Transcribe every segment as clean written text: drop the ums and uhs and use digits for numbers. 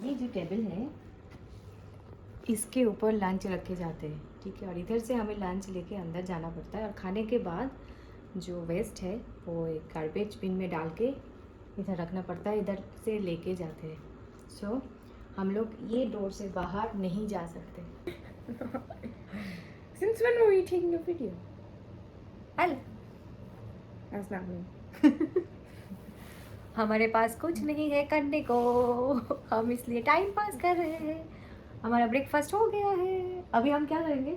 ये जो टेबल है इसके ऊपर लंच रखे जाते हैं, ठीक है। और इधर से हमें लंच लेके अंदर जाना पड़ता है और खाने के बाद जो वेस्ट है वो एक गार्बेज बिन में डाल के इधर रखना पड़ता है, इधर से लेके जाते हैं। सो हम लोग ये डोर से बाहर नहीं जा सकते। Since when were you taking a video? Al That's not me. हमारे पास कुछ नहीं है करने को, हम इसलिए टाइम पास कर रहे हैं। हमारा ब्रेकफास्ट हो गया है, अभी हम क्या करेंगे?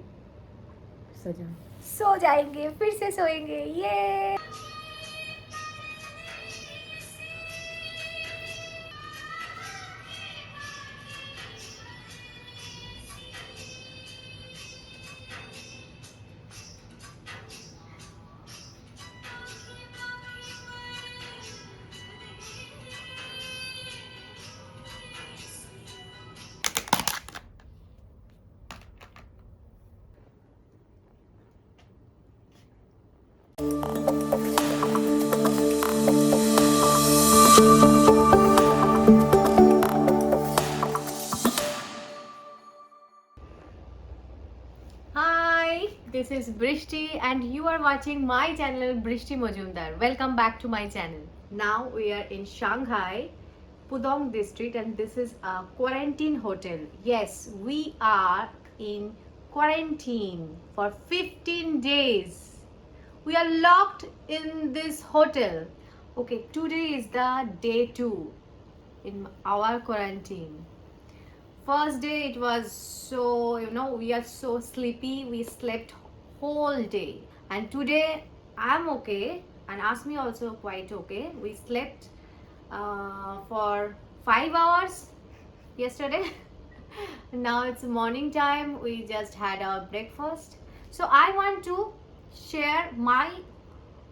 सो जाएंगे, फिर से सोएंगे। ये Hi, this is Brishti and you are watching my channel Brishti Majumdar. Welcome back to my channel. Now we are in Shanghai, Pudong district, and this is a quarantine hotel. Yes, we are in quarantine for 15 days. We are locked in this hotel. Okay, today is the day 2 in our quarantine. First day it was so, we are so sleepy, we slept whole day. And today I'm okay and Asmi also quite okay. We slept for 5 hours yesterday. Now it's morning time, we just had our breakfast. So I want to share my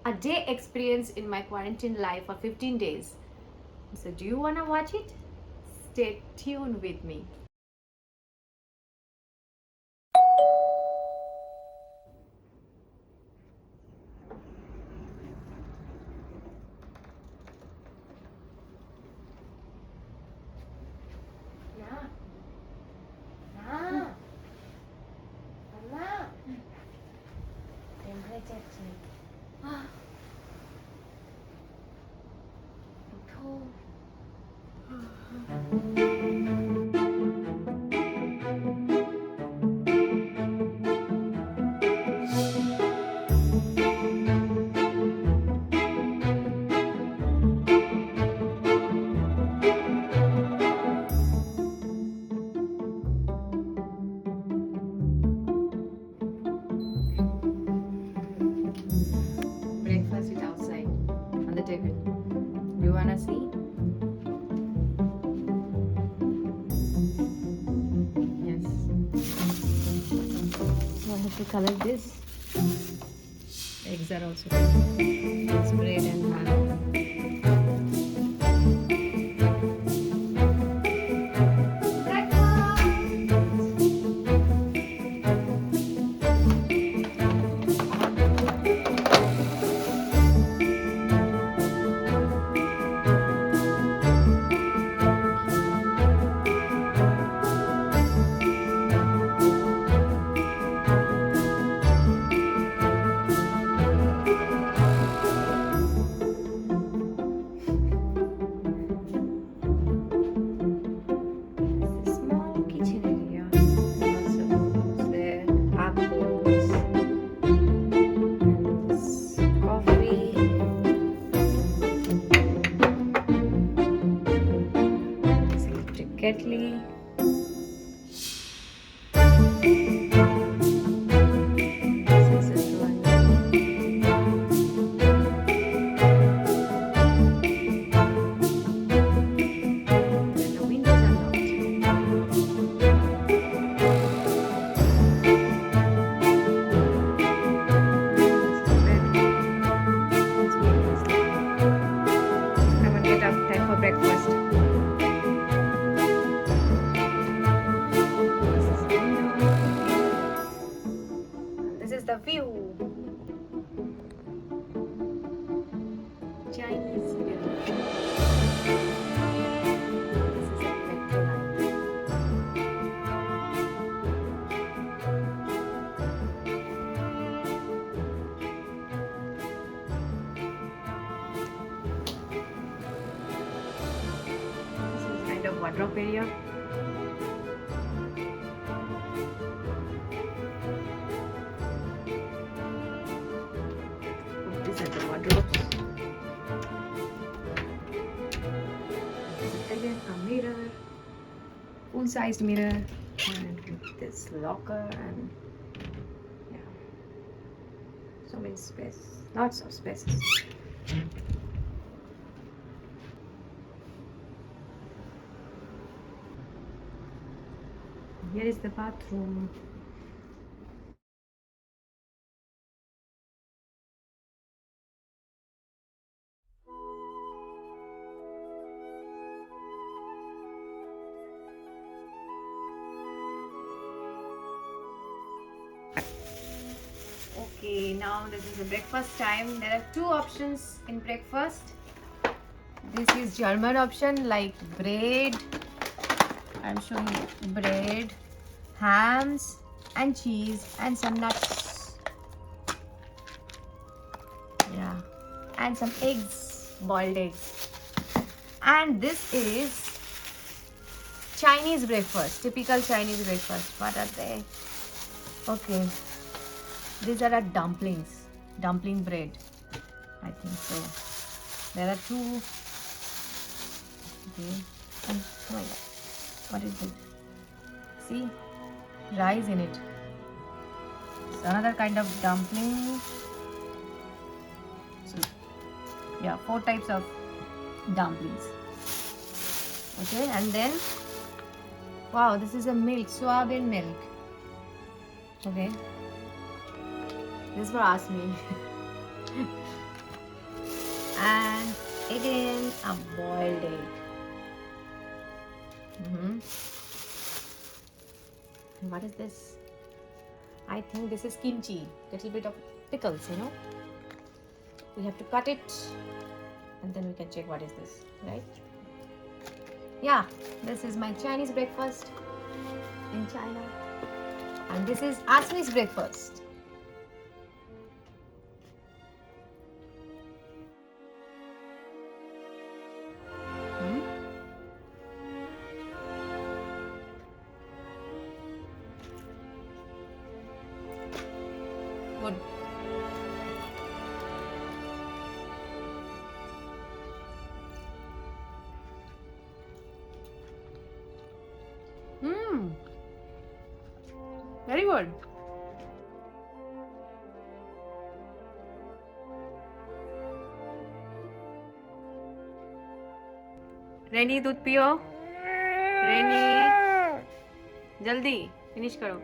a day experience in my quarantine life for 15 days. So do you want to watch it? Stay tuned with me. Breakfast is outside on the table. Do you wanna see? Yes. So I have to color this. Eggs are also there. It's bread and ham. Small kitchen area. Lots of books there, apples, and this coffee. This electric kettle. This is a drawing. And the windows are locked. Come on, get up. Time for breakfast. This is window. wardrobe area. These are the wardrobes. This is again a mirror, full-sized mirror, and with this locker and yeah, so many space, lots of spaces. Here is the bathroom. Okay, now this is the breakfast time. There are two options in breakfast. This is German option like bread. I'm showing you bread, hams and cheese and some nuts. Yeah, and some eggs, boiled eggs. And this is Chinese breakfast, typical Chinese breakfast. What are they? Okay, these are dumplings, dumpling bread. I think so. There are two. Okay. And, oh my god, what is this? See, rice in it. It's another kind of dumpling. So, yeah, 4 types of dumplings. Okay, and then, wow, this is a milk, soybean milk. Okay, this for ask me. And again, a boiled egg. And what is this? I think this is kimchi. Little bit of pickles, you know. We have to cut it, and then we can check what is this, right? Yeah, this is my Chinese breakfast in China, and this is Asmi's breakfast. Good. Very good. रेनी दूध पियो. रेनी जल्दी finish करो.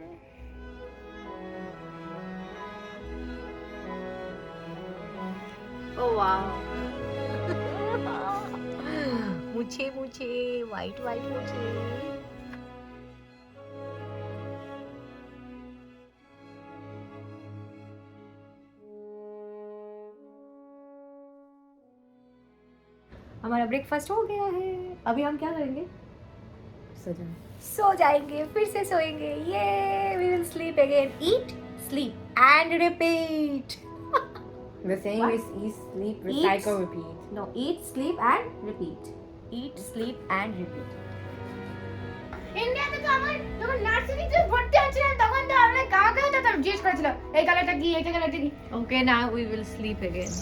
Oh wow. मुझे white मुझे. हमारा breakfast हो गया है. अभी हम क्या करेंगे? सो जाएंगे, फिर से सोएंगे. ये we will sleep again. Eat, sleep and repeat. The saying What? is eat, sleep, recycle, Eat. repeat. No, eat, sleep and repeat. Eat, sleep and repeat. ইন্ডিয়াতে তো আমার যখন নার্সারিতে ভর্তি হচ্ছিলাম তখন তো আমরা কাউকে তো জিজ্ঞেস করেছিলাম এই কালারটা কি, এই কালারটা কি. ওকে, now we will sleep again.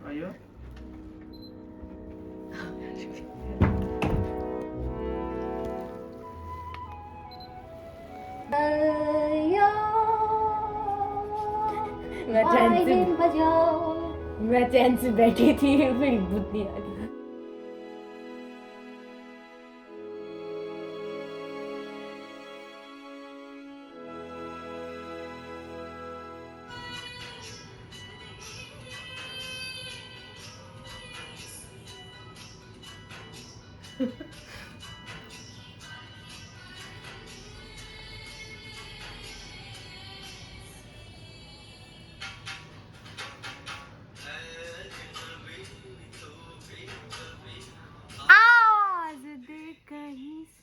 Are you? मैं चैन से बैठी थी, मेरी बुद्धि आ गई. आवाज दे कहीं से.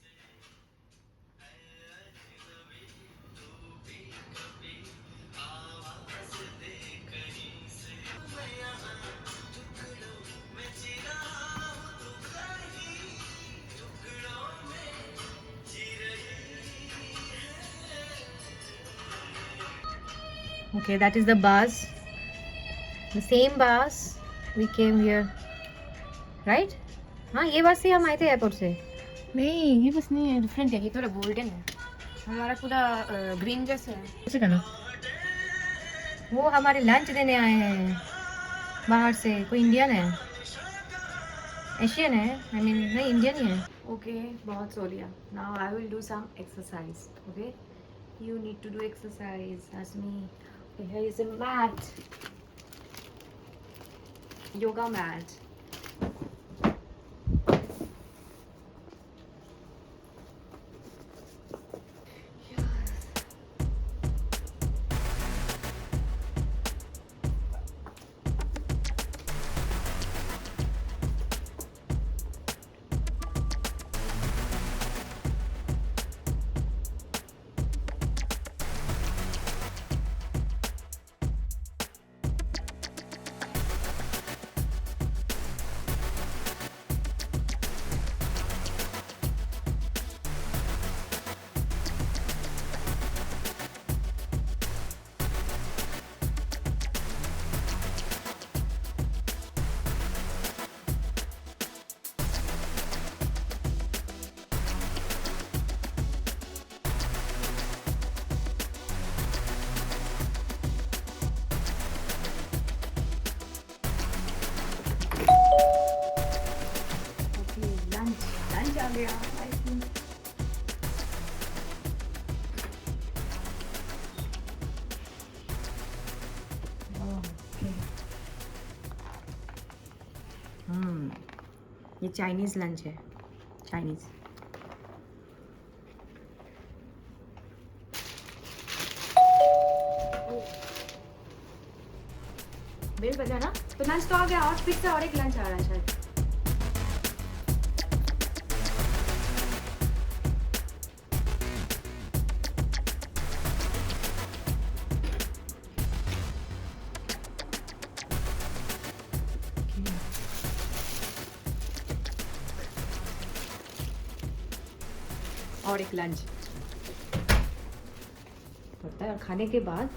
Okay, that is the bus. The same bus we came here, right? हाँ ये बस से हम आए थे एयरपोर्ट से. नहीं ये बस नहीं है, डिफरेंट है, ये थोड़ा गोल्डन है, हमारा पूरा ग्रीन जैसा है. उसे करना. वो हमारे लंच देने आए हैं बाहर से. कोई इंडियन है, एशियन है, आई मीन नहीं इंडियन ही है. ओके बहुत सो लिया. Now I will do some exercise. Okay you need to do exercise as me. Here is a mat, yoga mat. Lunch आ गया. ये चाइनीज लंच है. चाइनीज. बेल बजा ना तो लंच तो आ गया और फिर से और एक लंच आ रहा है शायद. और एक लंच पड़ता है. और खाने के बाद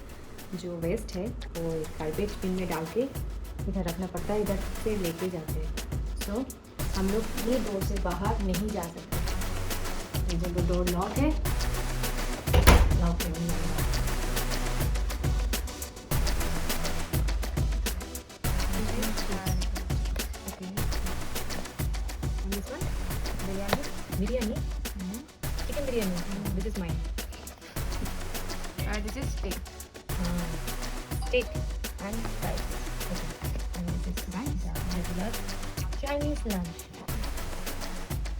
जो वेस्ट है वो गार्बेज बिन में डाल के इधर रखना पड़ता है. इधर से लेके जाते हैं. सो हम लोग ये डोर से बाहर नहीं जा सकते. ये जो डोर लॉक है, लॉक नहीं है. Biryani, chicken biryani. This is mine. This is steak. Steak and rice. Okay. And this is rice. Regular Chinese lunch.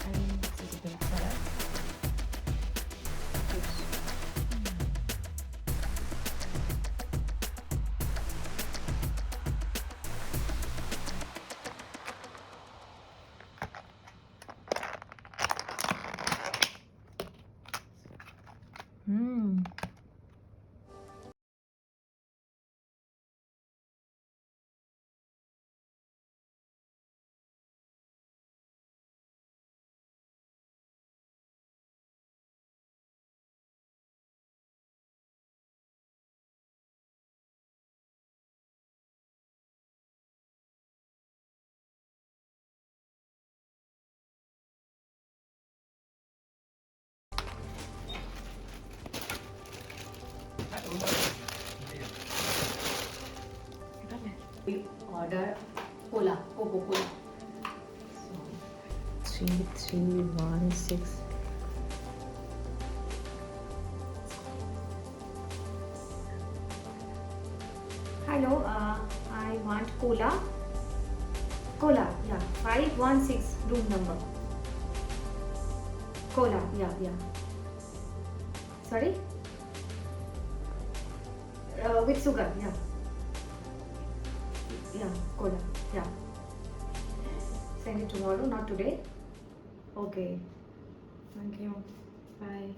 And this is a big salad. We order cola, Coca-Cola. So 3316. Hello, I want cola. Cola, yeah, 516 room number. Cola, yeah. Sorry? With sugar, yeah. Yeah, cola, yeah. Send it tomorrow, not today. Okay. Thank you. Bye.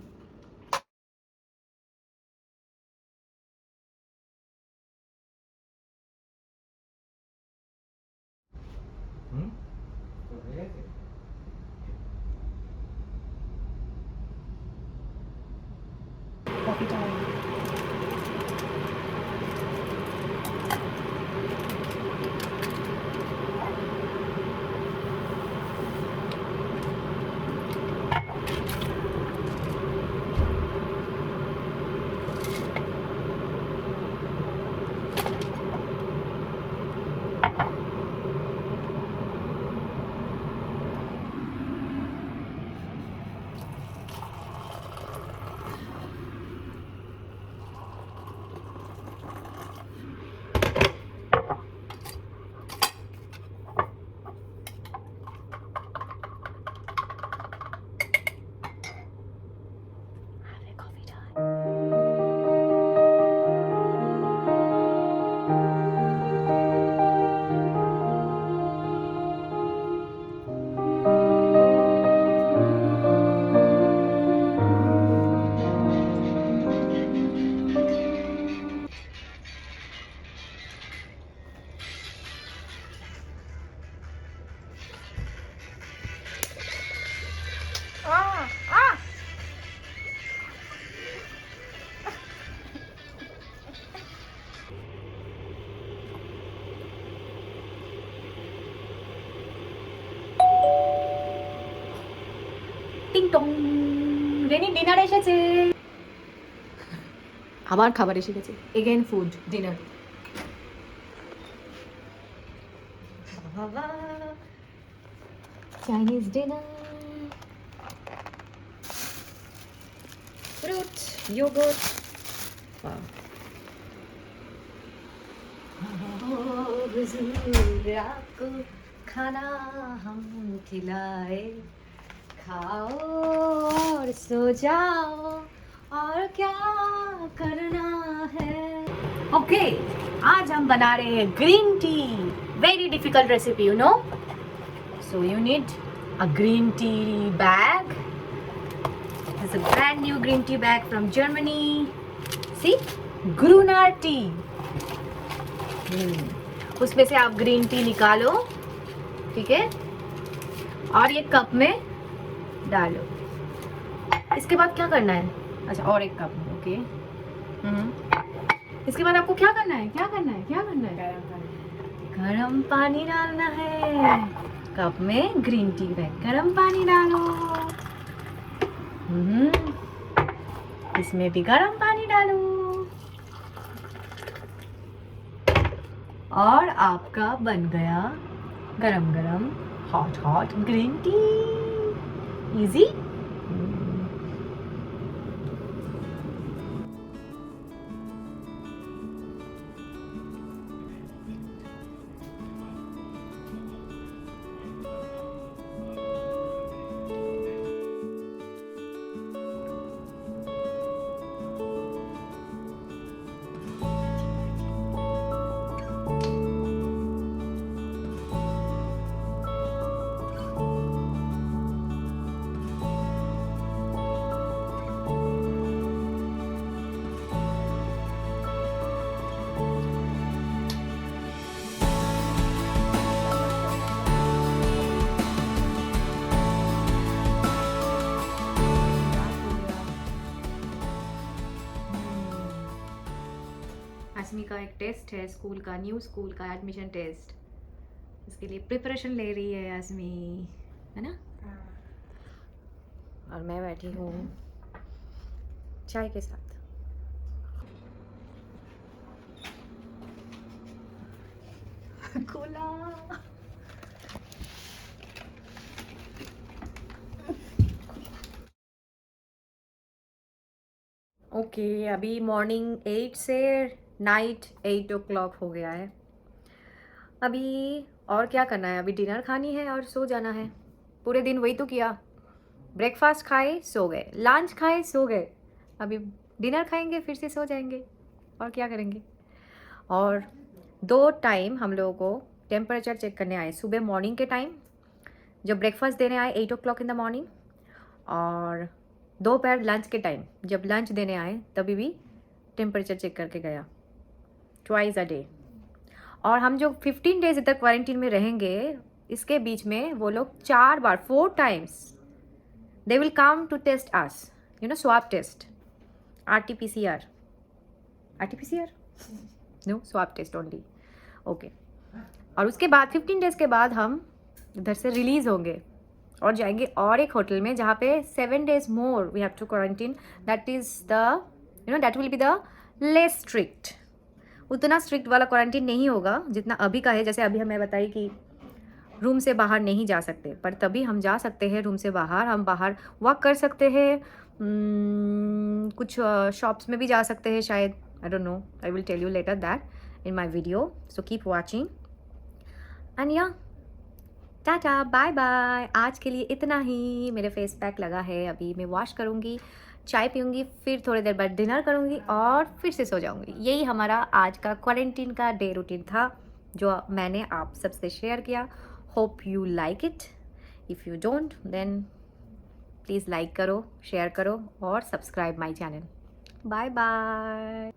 Coffee time. টিং টং, rainy dinner এসেছে, আবার খাবার এসে গেছে, again food dinner. Chinese dinner, fruit, yogurt. Wow. हुजूर आपको खाना हम खिलाए, खाओ और सो जाओ, और क्या करना है। ओके, आज हम बना रहे हैं green tea, very difficult recipe, you know. So you need a green tea bag. This is a brand new green tea bag from Germany. See, Gruner tea. उसमें से आप ग्रीन टी निकालो, ठीक है, और ये कप में डालो। इसके बाद क्या करना है? अच्छा, और एक कप में, ओके। इसके बाद आपको क्या करना है? क्या करना है? क्या करना है? गरम पानी डालना है। कप में ग्रीन टी में गरम पानी डालो। इसमें भी गरम पानी डालो, और आपका बन गया गरम गरम hot hot green tea. Easy. आसमी का एक टेस्ट है स्कूल का, न्यू स्कूल का एडमिशन टेस्ट। इसके लिए प्रिपरेशन ले रही है आसमी, है ना। और मैं बैठी हूँ चाय के साथ। कोला। ओके, अभी मॉर्निंग 8 से नाइट 8 o'clock हो गया है। अभी और क्या करना है? अभी डिनर खानी है और सो जाना है। पूरे दिन वही तो किया, ब्रेकफास्ट खाए सो गए, लंच खाए सो गए, अभी डिनर खाएंगे फिर से सो जाएंगे, और क्या करेंगे। और 2 टाइम हम लोगों को टेम्परेचर चेक करने आए, सुबह मॉर्निंग के टाइम जब ब्रेकफास्ट देने आए 8 o'clock इन द मॉर्निंग, और दोपहर लंच के टाइम जब लंच देने आए तभी भी टेम्परेचर चेक करके गया, ट्वाइस अ डे। और हम जो 15 डेज तक क्वारंटीन में रहेंगे, इसके बीच में वो लोग 4 बार 4 times they will come to test us, you know, swab test, RT-PCR no, swab test only, okay. और उसके बाद 15 डेज के बाद हम इधर से रिलीज़ होंगे और जाएंगे और एक होटल में जहाँ पे 7 days more we have to quarantine. That is the, you know, that will be the less strict. उतना स्ट्रिक्ट वाला क्वारंटीन नहीं होगा जितना अभी का है। जैसे अभी हमें बताई कि रूम से बाहर नहीं जा सकते, पर तभी हम जा सकते हैं रूम से बाहर। हम बाहर वॉक कर सकते हैं, कुछ शॉप्स में भी जा सकते हैं शायद, I don't know, I will tell you later that in my video, so keep watching and yeah tata bye bye. आज के लिए इतना ही। मेरे फेस पैक लगा है, अभी मैं वॉश करूँगी, चाय पीऊँगी, फिर थोड़ी देर बाद डिनर करूँगी और फिर से सो जाऊँगी। यही हमारा आज का क्वारंटीन का डे रूटीन था जो मैंने आप सबसे शेयर किया। Hope you like it. If you don't then please like करो, शेयर करो और subscribe my channel. Bye bye.